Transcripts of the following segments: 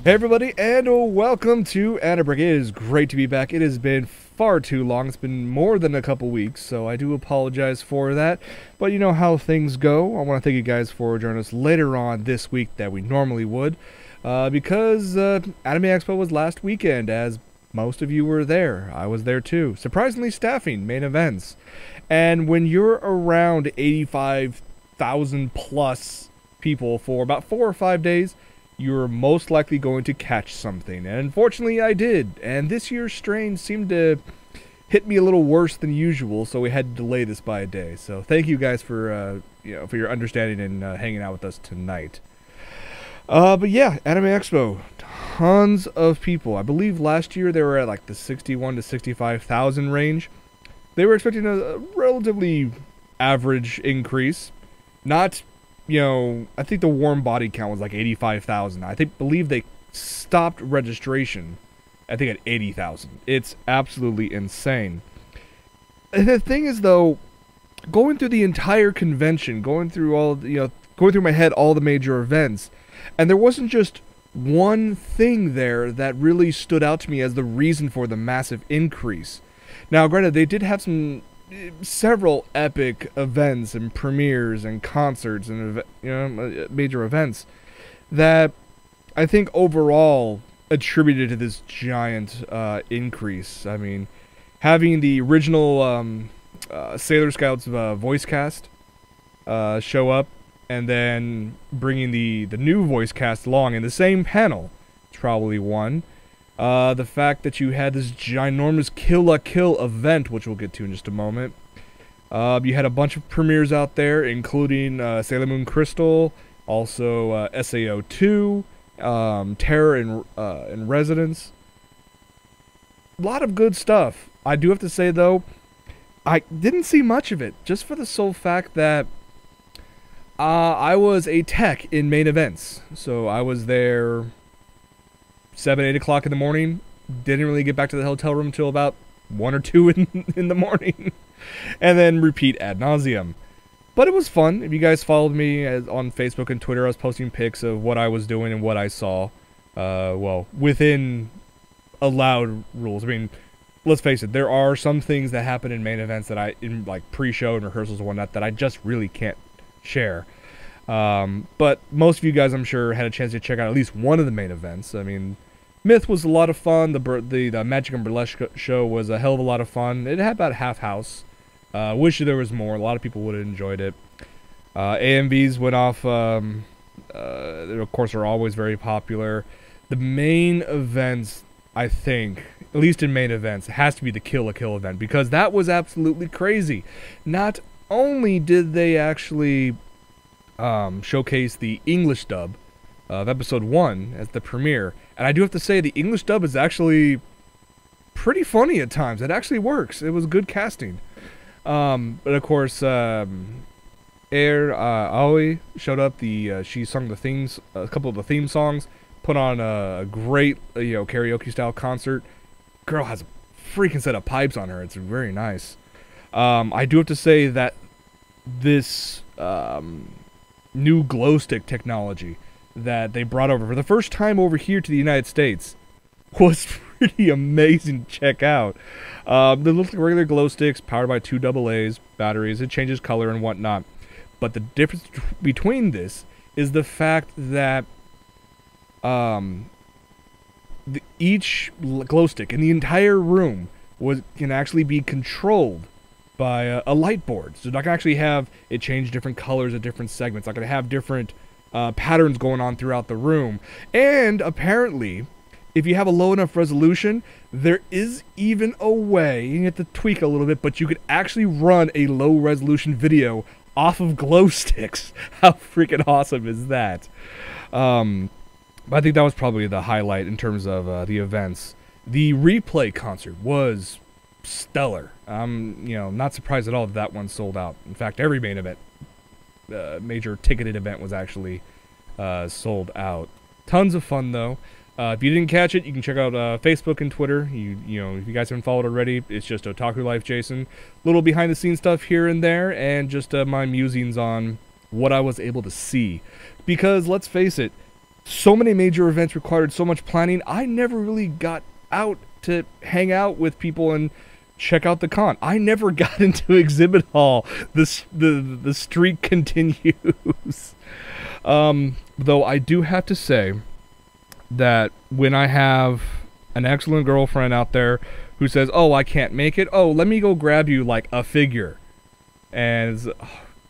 Hey everybody, and welcome to AniBreak. It is great to be back. It has been far too long. It's been more than a couple weeks, so I do apologize for that. But you know how things go. I want to thank you guys for joining us later on this week that we normally would. Because Anime Expo was last weekend, as most of you were there. I was there too. Surprisingly staffing main events. And when you're around 85,000 plus people for about 4 or 5 days, you're most likely going to catch something. And unfortunately I did. And this year's strain seemed to hit me a little worse than usual, so we had to delay this by a day. So thank you guys for for your understanding and hanging out with us tonight. But yeah, Anime Expo, tons of people. I believe last year they were at like the 61 to 65,000 range. They were expecting a relatively average increase. Not, I think the warm body count was like 85,000. Believe they stopped registration, I think, at 80,000. It's absolutely insane. And the thing is, though, going through the entire convention, going through going through my head all the major events, and there wasn't just one thing there that really stood out to me as the reason for the massive increase. Now, granted, they did have several epic events and premieres and concerts and major events that I think overall attributed to this giant increase. I mean, having the original Sailor Scouts voice cast show up, and then bringing the new voice cast along in the same panel, it's probably one. The fact that you had this ginormous Kill la Kill event, which we'll get to in just a moment. You had a bunch of premieres out there, including Sailor Moon Crystal, also SAO 2, Terror in Residence. A lot of good stuff. I do have to say, though, I didn't see much of it, just for the sole fact that I was a tech in main events. So I was there 7, 8 o'clock in the morning. Didn't really get back to the hotel room until about 1 or 2 in the morning. And then repeat ad nauseum. But it was fun. If you guys followed me on Facebook and Twitter, I was posting pics of what I was doing and what I saw. Well, within allowed rules. I mean, let's face it, there are some things that happen in main events that in like pre-show and rehearsals and whatnot, that I just really can't share. But most of you guys, I'm sure, had a chance to check out at least one of the main events. I mean, Myth was a lot of fun. The Magic and Burlesque show was a hell of a lot of fun. It had about half house. Wish there was more. A lot of people would have enjoyed it. AMVs went off. They, of course, are always very popular. The main events, I think, at least in main events, has to be the Kill la Kill event, because that was absolutely crazy. Not only did they actually showcase the English dub of episode 1 as the premiere, and I do have to say the English dub is actually pretty funny at times. It actually works. It was good casting. But of course, Aoi showed up. She sung a couple of the theme songs, put on a great karaoke style concert. Girl has a freaking set of pipes on her. It's very nice. I do have to say that this new glow stick technology that they brought over for the first time over here to the United States was pretty amazing to check out. They look like regular glow sticks powered by 2 AA's batteries. It changes color and whatnot. But the difference between this is the fact that each glow stick in the entire room can actually be controlled by a light board. So it's not going to actually have it change different colors at different segments. It's not going to have different patterns going on throughout the room. And apparently, if you have a low enough resolution, there is even a way, you have to tweak a little bit, but you could actually run a low resolution video off of glow sticks. How freaking awesome is that? I think that was probably the highlight in terms of the events. The replay concert was stellar. I'm not surprised at all that one sold out. In fact, every main event, major ticketed event, was actually sold out. Tons of fun, though. If you didn't catch it, you can check out Facebook and Twitter. If you guys haven't followed already, it's just OtakuLife Jason. Little behind the scenes stuff here and there, and just my musings on what I was able to see. Because let's face it, so many major events required so much planning. I never really got out to hang out with people and check out the con. I never got into exhibit hall. The streak continues. Though I do have to say that when I have an excellent girlfriend out there who says, "Oh, I can't make it. Oh, let me go grab you like a figure," and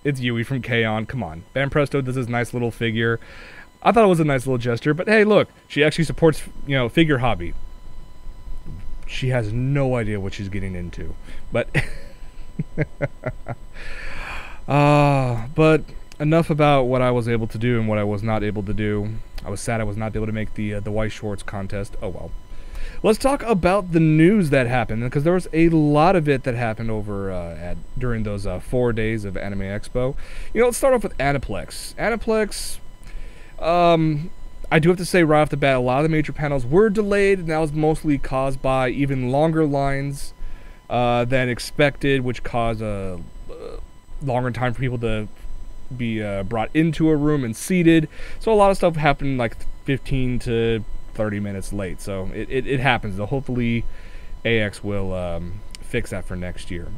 it's Yui from K-On. Come on, Van Presto does this nice little figure. I thought it was a nice little gesture, but hey, look, she actually supports, figure hobby. She has no idea what she's getting into, but but enough about what I was able to do and what I was not able to do. I was sad I was not able to make the white shorts contest. Oh well. Let's talk about the news that happened, because there was a lot of it that happened over during those 4 days of Anime Expo. Let's start off with Aniplex. Aniplex. I do have to say right off the bat, a lot of the major panels were delayed, and that was mostly caused by even longer lines than expected, which caused a longer time for people to be brought into a room and seated. So a lot of stuff happened like 15 to 30 minutes late. So it happens. So hopefully AX will fix that for next year.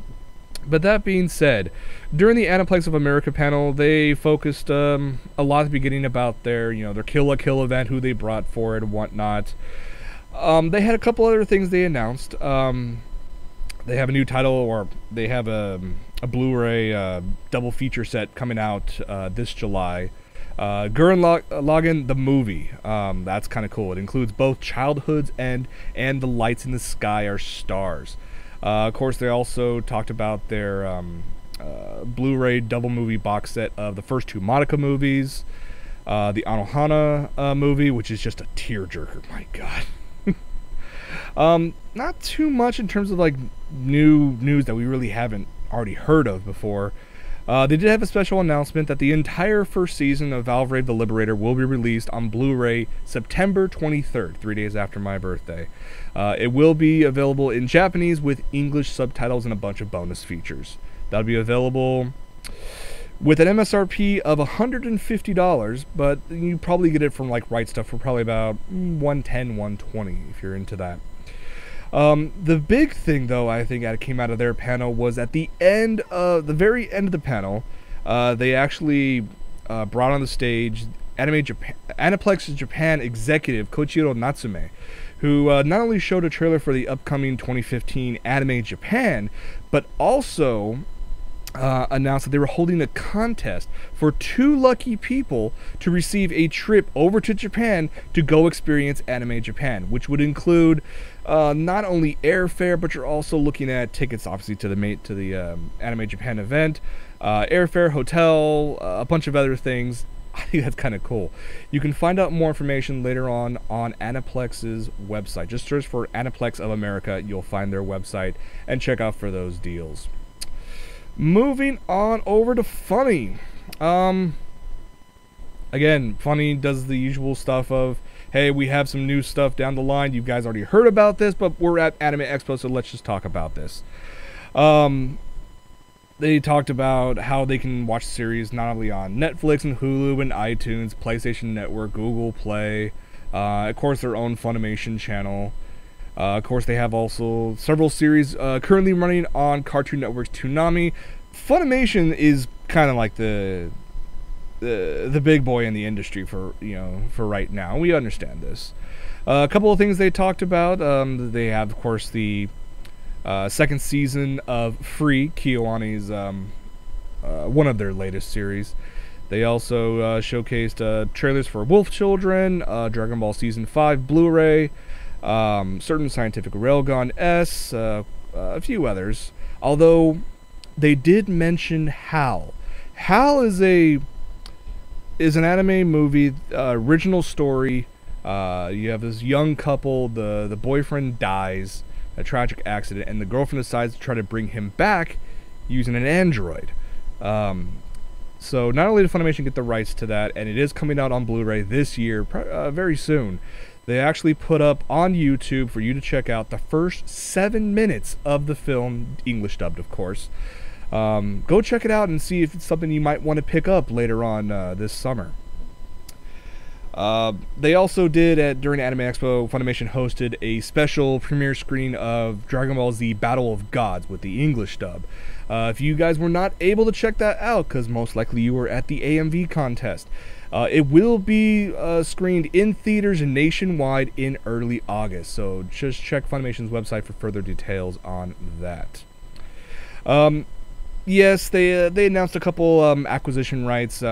But that being said, during the Aniplex of America panel, they focused a lot at the beginning about their Kill la Kill event, who they brought for it and whatnot. They had a couple other things they announced. They have a new title, or they have a Blu-ray double feature set coming out this July. Gurren Lagann the movie. That's kind of cool. It includes both childhoods and the lights in the sky are stars. Of course, they also talked about their Blu-ray double movie box set of the first 2 Monica movies, the Anohana movie, which is just a tearjerker. My God. Not too much in terms of like new news that we really haven't already heard of before. They did have a special announcement that the entire first season of Valvrave the Liberator will be released on Blu-ray September 23rd, 3 days after my birthday. It will be available in Japanese with English subtitles and a bunch of bonus features. That'll be available with an MSRP of $150, but you probably get it from like Right Stuff for probably about $110, $120 if you're into that. The big thing, though, I think that came out of their panel was at the very end of the panel, they actually brought on the stage Aniplex Japan executive Koichiro Natsume, who not only showed a trailer for the upcoming 2015 Anime Japan, but also announced that they were holding a contest for 2 lucky people to receive a trip over to Japan to go experience Anime Japan, which would include not only airfare, but you're also looking at tickets, obviously, to the Anime Japan event, airfare, hotel, a bunch of other things. I think that's kind of cool. You can find out more information later on Aniplex's website. Just search for Aniplex of America. You'll find their website and check out for those deals. Moving on over to Funny. Again, Funny does the usual stuff of, hey, we have some new stuff down the line. You guys already heard about this, but we're at Anime Expo, so let's just talk about this. They talked about how they can watch the series not only on Netflix and Hulu and iTunes, PlayStation Network, Google Play, of course their own Funimation channel. Of course they have also several series currently running on Cartoon Network's Toonami. Funimation is kind of like the big boy in the industry for right now. We understand this. A couple of things they talked about. They have, of course, the second season of Free, KyoAni's one of their latest series. They also showcased trailers for Wolf Children, Dragon Ball Season 5 Blu-ray, certain Scientific Railgun S, a few others. Although they did mention HAL. HAL is an anime movie, original story. You have this young couple, the boyfriend dies, a tragic accident, and the girlfriend decides to try to bring him back using an android. So not only did Funimation get the rights to that, and it is coming out on Blu-ray this year, very soon, they actually put up on YouTube for you to check out the first 7 minutes of the film, English dubbed, of course. Go check it out and see if it's something you might want to pick up later on this summer. They also did, during Anime Expo, Funimation hosted a special premiere screen of Dragon Ball Z Battle of Gods with the English dub. If you guys were not able to check that out, because most likely you were at the AMV contest, it will be screened in theaters nationwide in early August. So just check Funimation's website for further details on that. Yes, they announced a couple acquisition rights.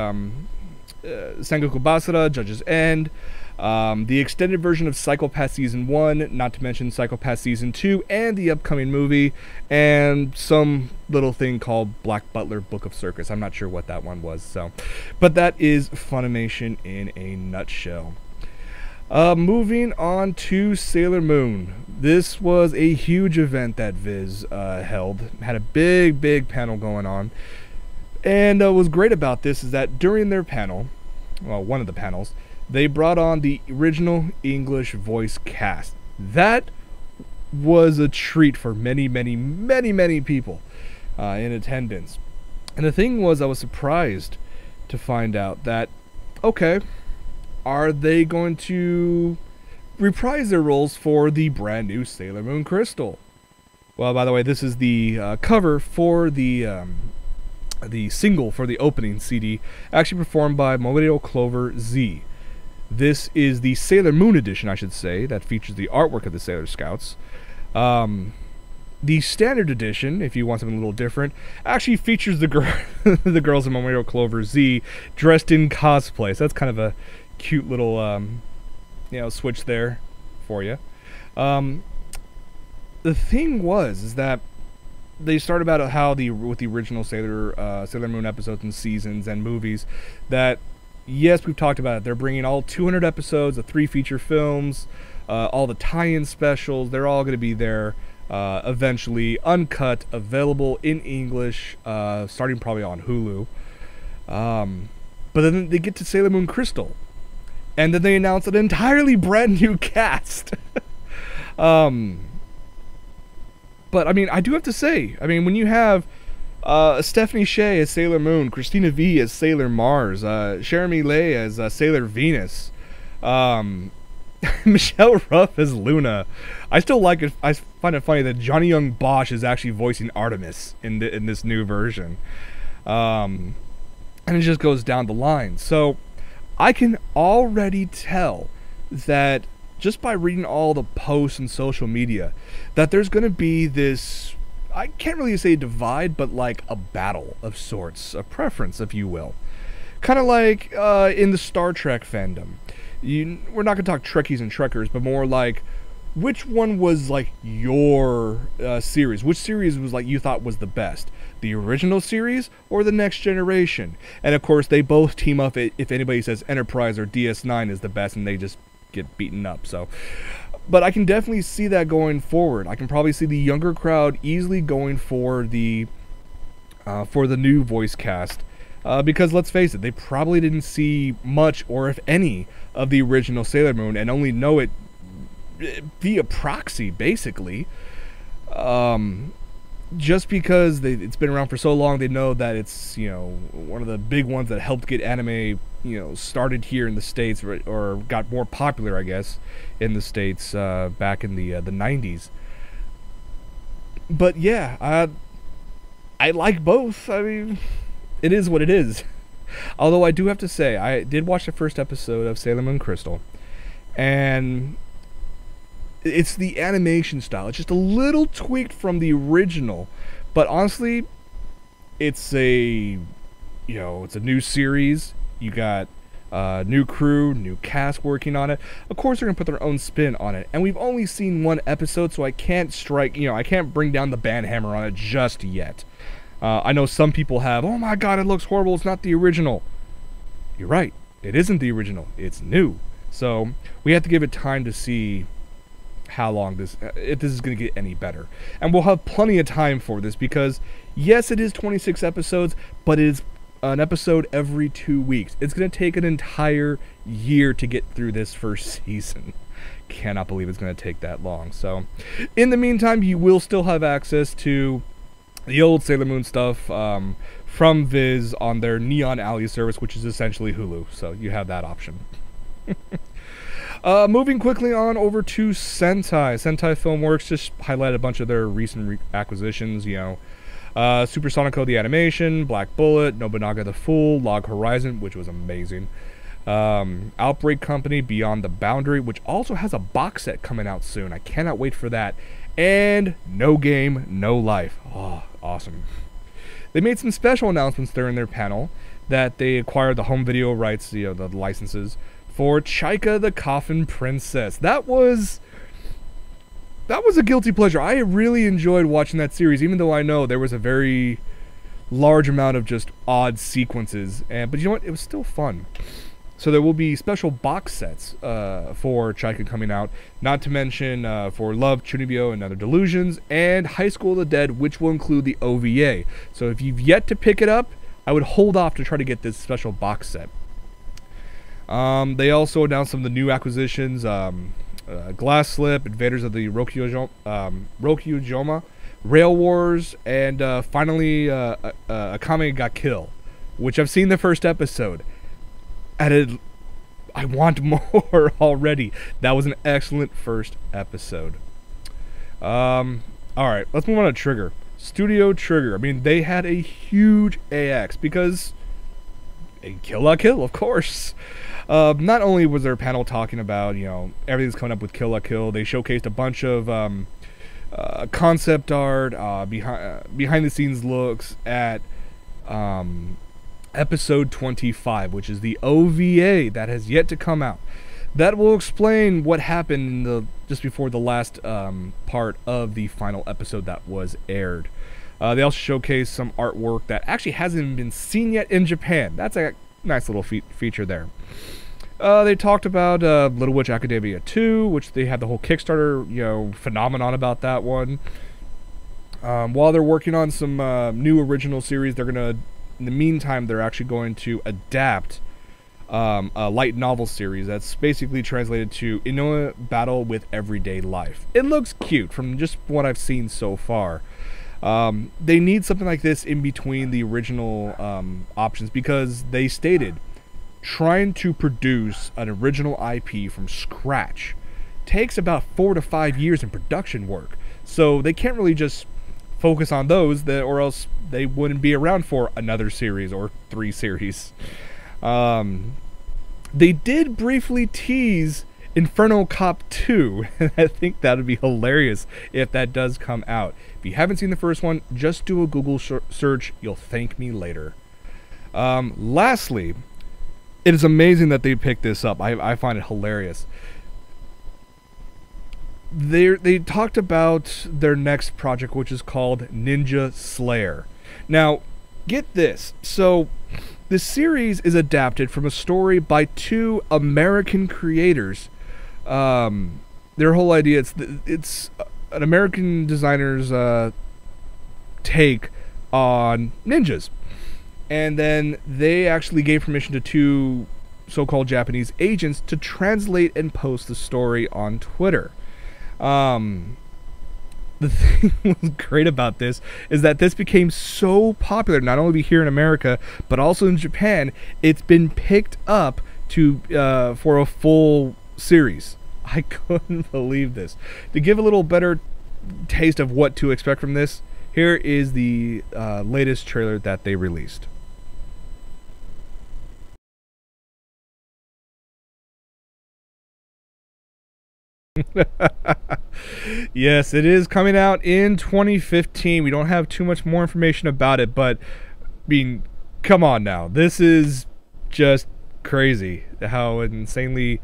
Sengoku Basara, Judge's End, the extended version of Psycho-Pass Season 1, not to mention Psycho-Pass Season 2, and the upcoming movie, and some little thing called Black Butler Book of Circus. I'm not sure what that one was, so. But that is Funimation in a nutshell. Moving on to Sailor Moon. This was a huge event that Viz held. Had a big panel going on. And what was great about this is that during their panel, well, one of the panels, they brought on the original English voice cast. That was a treat for many people in attendance. And the thing was, I was surprised to find out that, okay, are they going to reprise their roles for the brand new Sailor Moon Crystal? Well, by the way, this is the cover for the single for the opening CD, actually performed by Morio Clover Z. This is the Sailor Moon edition, I should say, that features the artwork of the Sailor Scouts. The standard edition, if you want something a little different, actually features the the girls in Morio Clover Z dressed in cosplay. So that's kind of a cute little switch there for you. The thing is that they started about how with the original Sailor Moon episodes and seasons and movies, that yes, we've talked about it. They're bringing all 200 episodes, the 3 feature films, all the tie-in specials. They're all going to be there eventually, uncut, available in English, starting probably on Hulu. But then they get to Sailor Moon Crystal, and then they announce an entirely brand new cast. But, I mean, I do have to say, I mean, when you have Stephanie Sheh as Sailor Moon, Christina V as Sailor Mars, Jeremy Lay as Sailor Venus, Michelle Ruff as Luna. I still like it. I find it funny that Johnny Young Bosch is actually voicing Artemis in this new version. And it just goes down the line. So, I can already tell that, just by reading all the posts and social media, that there's going to be this, I can't really say divide, but like a battle of sorts, a preference, if you will. Kind of like in the Star Trek fandom. We're not going to talk Trekkies and Trekkers, but more like, which one was like your series? Which series was like you thought was the best? The original series or the Next Generation? And of course, they both team up if anybody says Enterprise or DS9 is the best, and they just get beaten up. So, but I can definitely see that going forward. I can probably see the younger crowd easily going for the new voice cast, because let's face it, they probably didn't see much, or if any, of the original Sailor Moon, and only know it via proxy, basically. Just because it's been around for so long, they know that it's, one of the big ones that helped get anime, started here in the States, or got more popular, I guess, in the States back in the 90s. But yeah, I like both. I mean, it is what it is. Although I do have to say, I did watch the first episode of Sailor Moon Crystal, and it's the animation style. It's just a little tweaked from the original, but honestly, it's a new series. You got new crew, new cast working on it. Of course, they're gonna put their own spin on it, and we've only seen one episode, so I can't I can't bring down the band hammer on it just yet. I know some people have, oh my god, it looks horrible, it's not the original. You're right, it isn't the original, it's new. So we have to give it time to see how long if this is going to get any better. And we'll have plenty of time for this, because yes, it is 26 episodes, but it is an episode every 2 weeks. It's going to take an entire year to get through this first season. Cannot believe it's going to take that long. So in the meantime, you will still have access to the old Sailor Moon stuff from Viz on their Neon Alley service, which is essentially Hulu. So you have that option. Moving quickly on over to Sentai. Sentai Filmworks just highlighted a bunch of their recent acquisitions, you know. Supersonico the Animation, Black Bullet, Nobunaga the Fool, Log Horizon, which was amazing. Outbreak Company, Beyond the Boundary, which also has a box set coming out soon. I cannot wait for that. And No Game, No Life. Oh, awesome. They made some special announcements during their panel that they acquired the home video rights, you know, the licenses, for Chaika the Coffin Princess. That was a guilty pleasure. I really enjoyed watching that series, even though I know there was a very large amount of just odd sequences. But you know what? It was still fun. So there will be special box sets for Chaika coming out, not to mention for Love, Chunibyo, and Other Delusions, and High School of the Dead, which will include the OVA. So if you've yet to pick it up, I would hold off to try to get this special box set. They also announced some of the new acquisitions, Glass Slip, Invaders of the Rokyujoma, Rail Wars, and finally Akame ga Kill, which I've seen the first episode. I want more already. That was an excellent first episode. Alright, let's move on to Trigger. Studio Trigger. I mean, they had a huge AX because Kill La Kill, of course. Not only was their panel talking about, you know, everything's coming up with Kill La Kill, they showcased a bunch of concept art, behind the scenes looks at episode 25, which is the OVA that has yet to come out. That will explain what happened in just before the last part of the final episode that was aired. They also showcased some artwork that actually hasn't been seen yet in Japan. That's a nice little feature there. They talked about Little Witch Academia 2, which they had the whole Kickstarter, you know, phenomenon about that one. While they're working on some new original series, they're gonna, in the meantime, they're actually going to adapt a light novel series that's basically translated to Inoue Battle with Everyday Life. It looks cute from just what I've seen so far. They need something like this in between the original options, because they stated trying to produce an original IP from scratch takes about 4 to 5 years in production work. So they can't really just focus on those, or else they wouldn't be around for another series or 3 series. They did briefly tease Inferno Cop 2, and I think that would be hilarious if that does come out. If you haven't seen the first one, just do a Google search. You'll thank me later. Lastly, it is amazing that they picked this up. I find it hilarious. They talked about their next project, which is called Ninja Slayer. Now, get this. So, the series is adapted from a story by 2 American creators. Their whole idea, it's an American designer's take on ninjas. And then they actually gave permission to 2 so-called Japanese agents to translate and post the story on Twitter. The thing was great about this is that this became so popular, not only here in America, but also in Japan. It's been picked up to for a full series. I couldn't believe this. To give a little better taste of what to expect from this, here is the latest trailer that they released. Yes, it is coming out in 2015. We don't have too much more information about it, but I mean, come on now. This is just crazy how insanely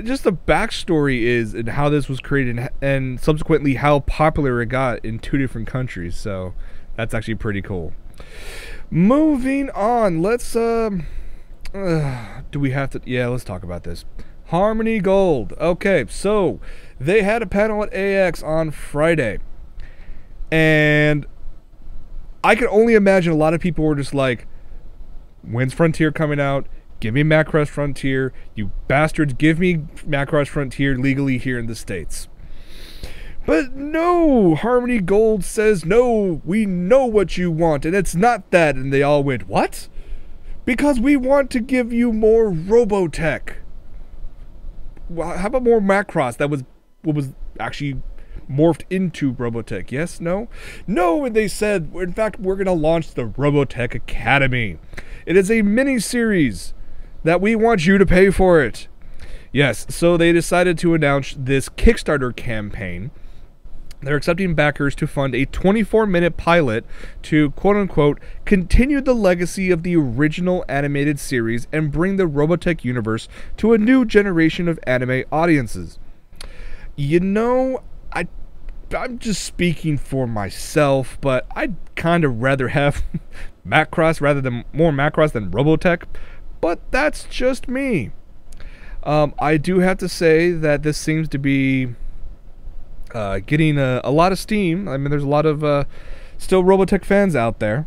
just the backstory is, and how this was created, and subsequently how popular it got in 2 different countries. So that's actually pretty cool. Moving on, let's do we have to, yeah, let's talk about this. Harmony Gold. Okay, so they had a panel at AX on Friday, and I can only imagine a lot of people were just like, when's Frontier coming out? Give me Macross Frontier. You bastards, give me Macross Frontier legally here in the States. But no, Harmony Gold says, no, we know what you want, and it's not that. And they all went, what? Because we want to give you more Robotech. how about more Macross? That was what was actually morphed into Robotech. Yes? No? No, and they said, in fact, we're going to launch the Robotech Academy. It is a mini-series that we want you to pay for it. Yes, so they decided to announce this Kickstarter campaign. They're accepting backers to fund a 24-minute pilot to, quote-unquote, continue the legacy of the original animated series and bring the Robotech universe to a new generation of anime audiences. You know, I'm just speaking for myself, but I'd kind of rather have Macross rather than more Macross than Robotech, but that's just me. I do have to say that this seems to be getting a lot of steam. I mean, there's a lot of still Robotech fans out there.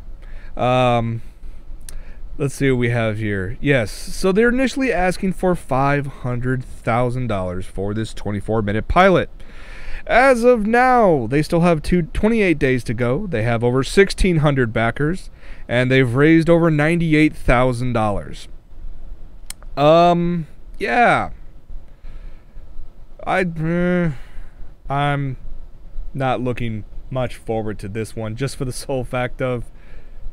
Let's see what we have here. Yes, so they're initially asking for $500,000 for this 24-minute pilot. As of now, they still have 28 days to go. They have over 1,600 backers, and they've raised over $98,000. Yeah. I'm not looking much forward to this one, just for the sole fact of,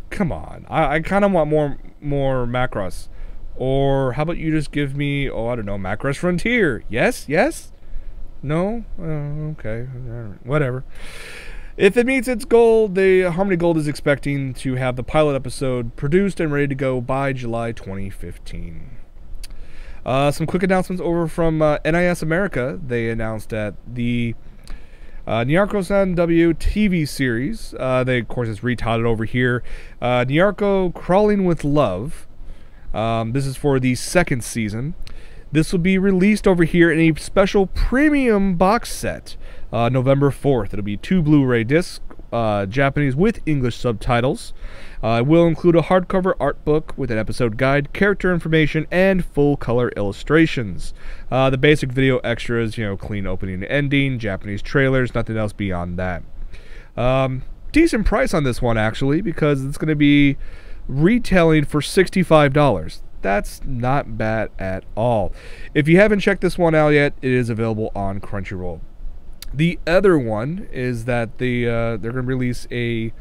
come on, I kind of want more Macross. Or how about you just give me, I don't know, Macross Frontier? Yes? Yes? No? Okay. Whatever. If it meets its goal, Harmony Gold is expecting to have the pilot episode produced and ready to go by July 2015. Some quick announcements over from NIS America. They announced that the Nyarko-san W TV series, they of course it's retitled over here, Nyarko Crawling with Love. This is for the second season. This will be released over here in a special premium box set, November 4th. It'll be 2 Blu-ray discs, Japanese with English subtitles. It will include a hardcover art book with an episode guide, character information, and full-color illustrations. The basic video extras, clean opening and ending, Japanese trailers, nothing else beyond that. Decent price on this one, actually, because it's going to be retailing for $65. That's not bad at all. If you haven't checked this one out yet, it is available on Crunchyroll. The other one is that they're going to release a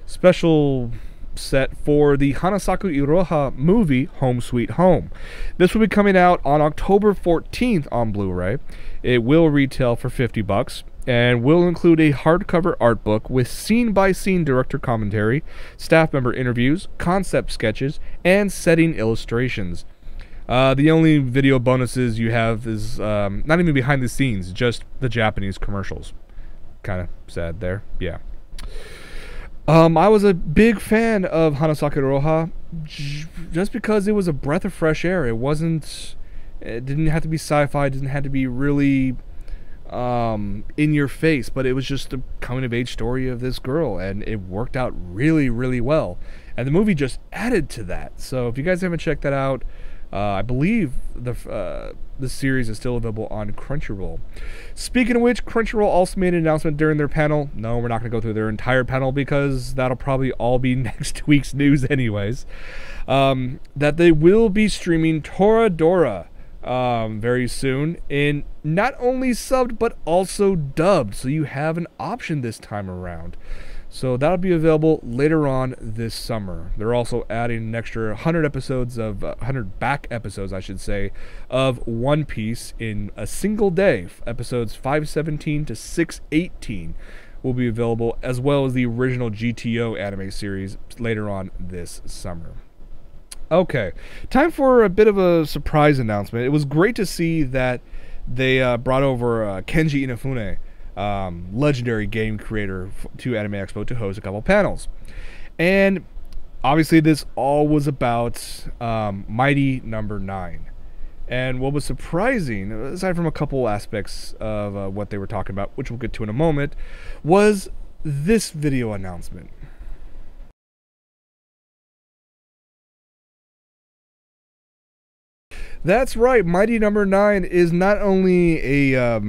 special set for the Hanasaku Iroha movie Home Sweet Home. This will be coming out on October 14th on Blu-ray. It will retail for $50 and will include a hardcover art book with scene-by-scene director commentary, staff member interviews, concept sketches, and setting illustrations. The only video bonuses you have is not even behind the scenes, just the Japanese commercials. Kind of sad there, yeah. I was a big fan of Hanasaku Iroha just because it was a breath of fresh air. It didn't have to be sci-fi, it didn't have to be really in your face, but it was just a coming of age story of this girl, and it worked out really, really well. And the movie just added to that. So if you guys haven't checked that out, I believe the series is still available on Crunchyroll. Speaking of which, Crunchyroll also made an announcement during their panel. No, we're not going to go through their entire panel because that'll probably all be next week's news anyways. That they will be streaming Toradora very soon, in not only subbed but also dubbed, so you have an option this time around. So that'll be available later on this summer. They're also adding an extra 100 episodes of 100 back episodes, I should say, of One Piece in a single day. Episodes 517 to 618 will be available, as well as the original GTO anime series later on this summer. Okay, time for a bit of a surprise announcement. It was great to see that they brought over Kenji Inafune, legendary game creator, to Anime Expo to host a couple panels. And obviously this all was about Mighty Number 9. And what was surprising, aside from a couple aspects of what they were talking about, which we'll get to in a moment, was this video announcement. That's right, Mighty Number 9 is not only a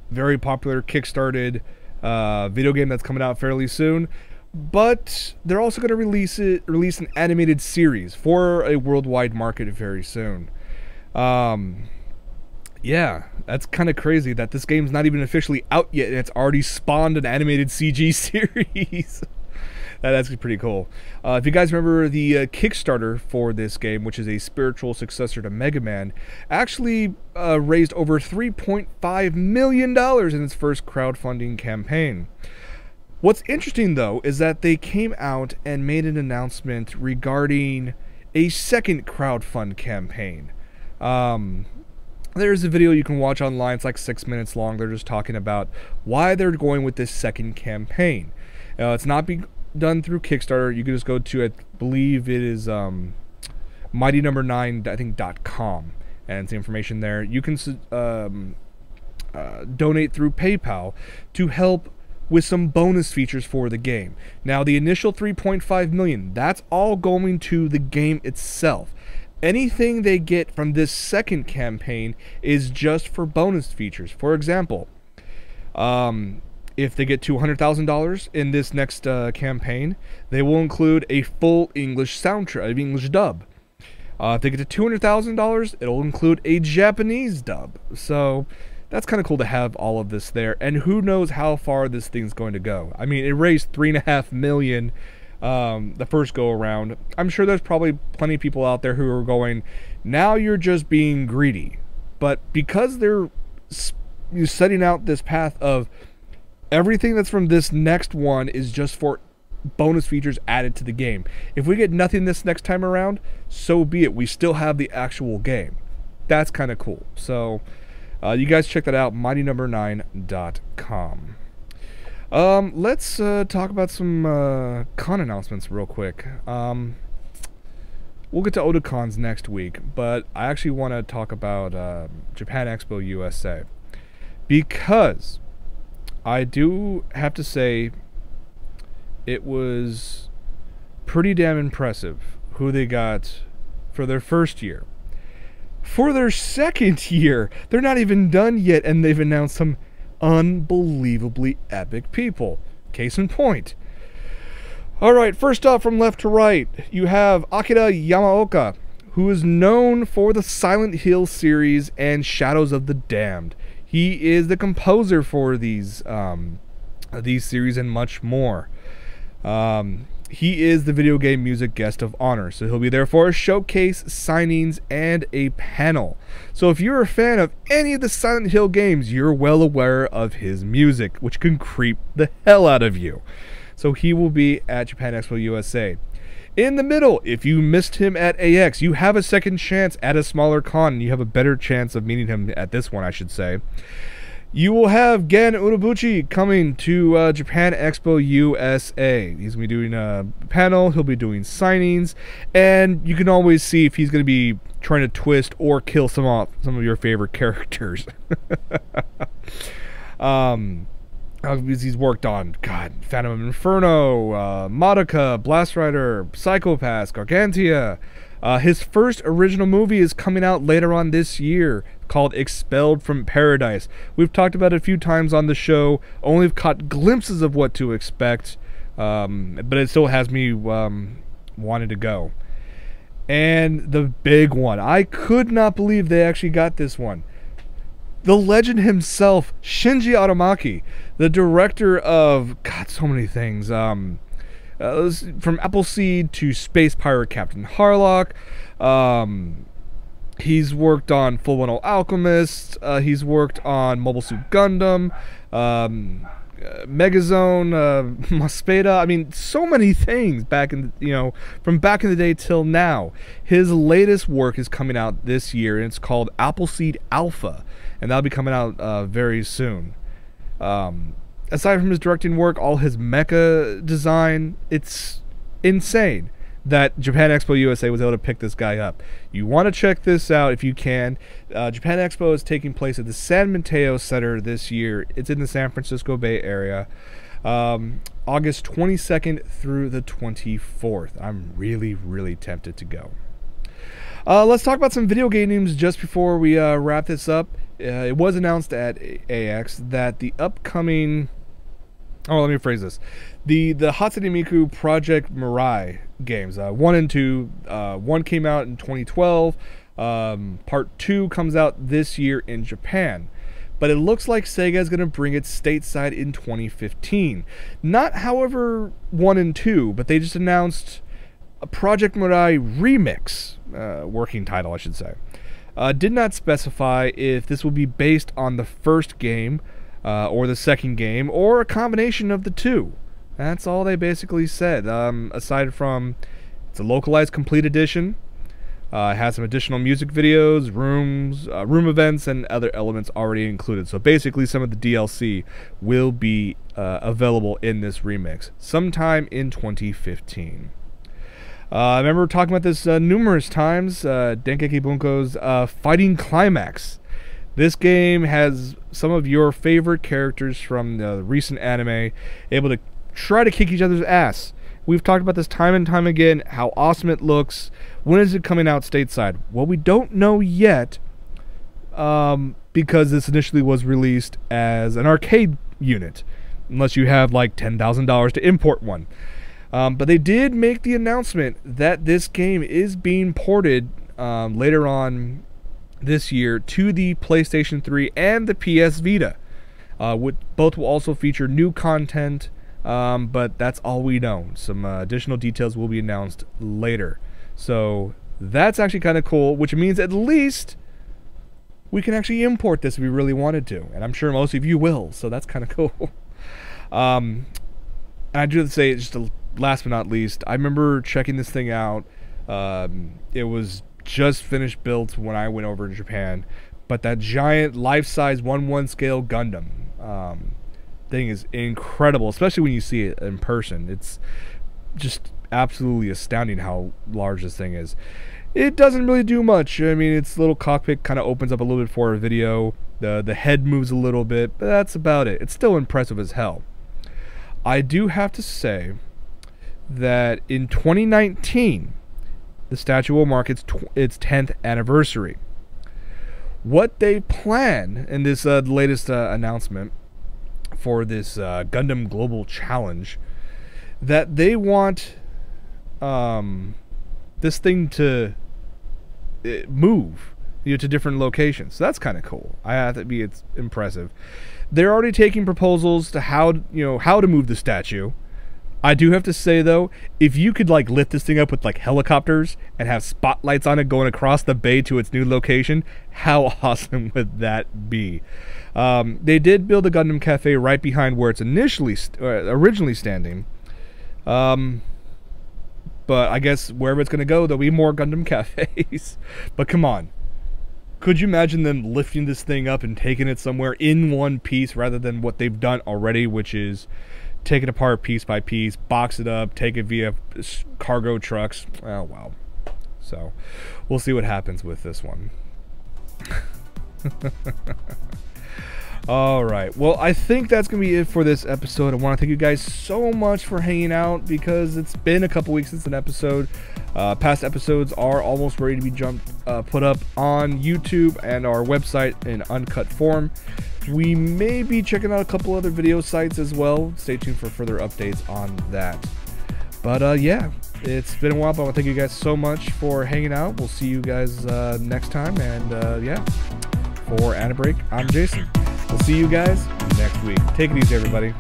very popular kickstarted video game that's coming out fairly soon, but they're also going to release an animated series for a worldwide market very soon. Yeah, that's kind of crazy that this game's not even officially out yet, and it's already spawned an animated CG series. That's actually pretty cool. If you guys remember the Kickstarter for this game, which is a spiritual successor to Mega Man, actually raised over $3.5 million in its first crowdfunding campaign. What's interesting, though, is that they came out and made an announcement regarding a second crowdfund campaign. There's a video you can watch online. It's like 6 minutes long. They're just talking about why they're going with this second campaign. It's not being done through Kickstarter. You can just go to, I believe it is Mighty Number 9, I think .com, and it's the information there. You can donate through PayPal to help with some bonus features for the game. Now, the initial $3.5 million, that's all going to the game itself. Anything they get from this second campaign is just for bonus features. For example, if they get $200,000 in this next campaign, they will include a full English soundtrack, English dub. If they get to $200,000, it'll include a Japanese dub. So that's kind of cool to have all of this there. And who knows how far this thing's going to go. I mean, it raised $3.5 million the first go around. I'm sure there's probably plenty of people out there who are going, now you're just being greedy. But because they're setting out this path of everything that's from this next one is just for bonus features added to the game. If we get nothing this next time around, so be it. We still have the actual game. That's kind of cool. So you guys check that out, mightynumber9.com. Let's talk about some con announcements real quick. We'll get to Otakons next week, but I actually want to talk about Japan Expo USA, because I do have to say it was pretty damn impressive who they got for their first year. For their second year, they're not even done yet, and they've announced some unbelievably epic people. Case in point. Alright, first up from left to right, you have Akira Yamaoka, who is known for the Silent Hill series and Shadows of the Damned. He is the composer for these series and much more. He is the video game music guest of honor, so he'll be there for a showcase, signings, and a panel. So if you're a fan of any of the Silent Hill games, you're well aware of his music, which can creep the hell out of you. So he will be at Japan Expo USA. In the middle, if you missed him at AX, you have a second chance at a smaller con, and you have a better chance of meeting him at this one, I should say. You will have Gen Unobuchi coming to Japan Expo USA. He's going to be doing a panel, he'll be doing signings, and you can always see if he's going to be trying to twist or kill some of your favorite characters. He's worked on, Phantom of Inferno, Madoka, Blast Rider, Psycho-Pass, Gargantia. His first original movie is coming out later on this year, called Expelled from Paradise. We've talked about it a few times on the show, only caught glimpses of what to expect, but it still has me wanting to go. And the big one, I could not believe they actually got this one. The legend himself, Shinji Aramaki, the director of, so many things, from Appleseed to Space Pirate Captain Harlock. He's worked on Fullmetal Alchemist. He's worked on Mobile Suit Gundam, Megazone, Maspeda. I mean, so many things back in, from back in the day till now. His latest work is coming out this year, and it's called Appleseed Alpha, and that'll be coming out very soon. Aside from his directing work, all his mecha design, it's insane that Japan Expo USA was able to pick this guy up. You want to check this out if you can. Japan Expo is taking place at the San Mateo Center this year. It's in the San Francisco Bay Area. August 22nd through the 24th. I'm really, really tempted to go. Let's talk about some video game news just before we wrap this up. It was announced at AX that the upcoming... Oh, let me phrase this. The Hatsune Miku Project Mirai games, 1 and 2, 1 came out in 2012, Part 2 comes out this year in Japan. But it looks like Sega is going to bring it stateside in 2015. Not, however, 1 and 2, but they just announced a Project Mirai Remix, working title, I should say. Did not specify if this will be based on the first game, or the second game, or a combination of the two. That's all they basically said. Aside from, it's a localized complete edition. It has some additional music videos, room events, and other elements already included. So basically, some of the DLC will be available in this remix sometime in 2015. I remember talking about this numerous times. Dengeki Bunko's Fighting Climax. This game has some of your favorite characters from the recent anime able to try to kick each other's ass. We've talked about this time and time again, how awesome it looks. When is it coming out stateside? Well, we don't know yet, because this initially was released as an arcade unit, unless you have like $10,000 to import one. But they did make the announcement that this game is being ported later on this year to the PlayStation 3 and the PS Vita. Both will also feature new content. But that's all we know. Some additional details will be announced later. So that's actually kind of cool, which means at least we can actually import this if we really wanted to. And I'm sure most of you will, so that's kind of cool. And I do have to say, just last but not least, I remember checking this thing out. It was just finished built when I went over to Japan. But that giant life-size 1/1 scale Gundam thing is incredible, especially when you see it in person. It's just absolutely astounding how large this thing is. It doesn't really do much. I mean, its little cockpit kind of opens up a little bit for a video. The head moves a little bit, but that's about it. It's still impressive as hell. I do have to say that in 2019, the statue will mark its 10th anniversary. What they plan in this latest announcement for this Gundam Global Challenge, that they want this thing to move, to different locations. So that's kind of cool. I have to be, it's impressive. They're already taking proposals to how to move the statue. I do have to say though, if you could like lift this thing up with like helicopters and have spotlights on it going across the bay to its new location, how awesome would that be? They did build a Gundam Cafe right behind where it's originally standing. But I guess wherever it's going to go, there'll be more Gundam Cafes. But come on. Could you imagine them lifting this thing up and taking it somewhere in one piece rather than what they've done already, which is take it apart piece by piece, box it up, take it via cargo trucks. Oh, wow. So, we'll see what happens with this one. Alright, well, I think that's going to be it for this episode. I want to thank you guys so much for hanging out, because it's been a couple weeks since an episode. Past episodes are almost ready to be put up on YouTube and our website in uncut form. We may be checking out a couple other video sites as well. Stay tuned for further updates on that. But yeah, it's been a while, but I want to thank you guys so much for hanging out. We'll see you guys next time. And yeah, for AniBreak, I'm Jason. We'll see you guys next week. Take it easy, everybody.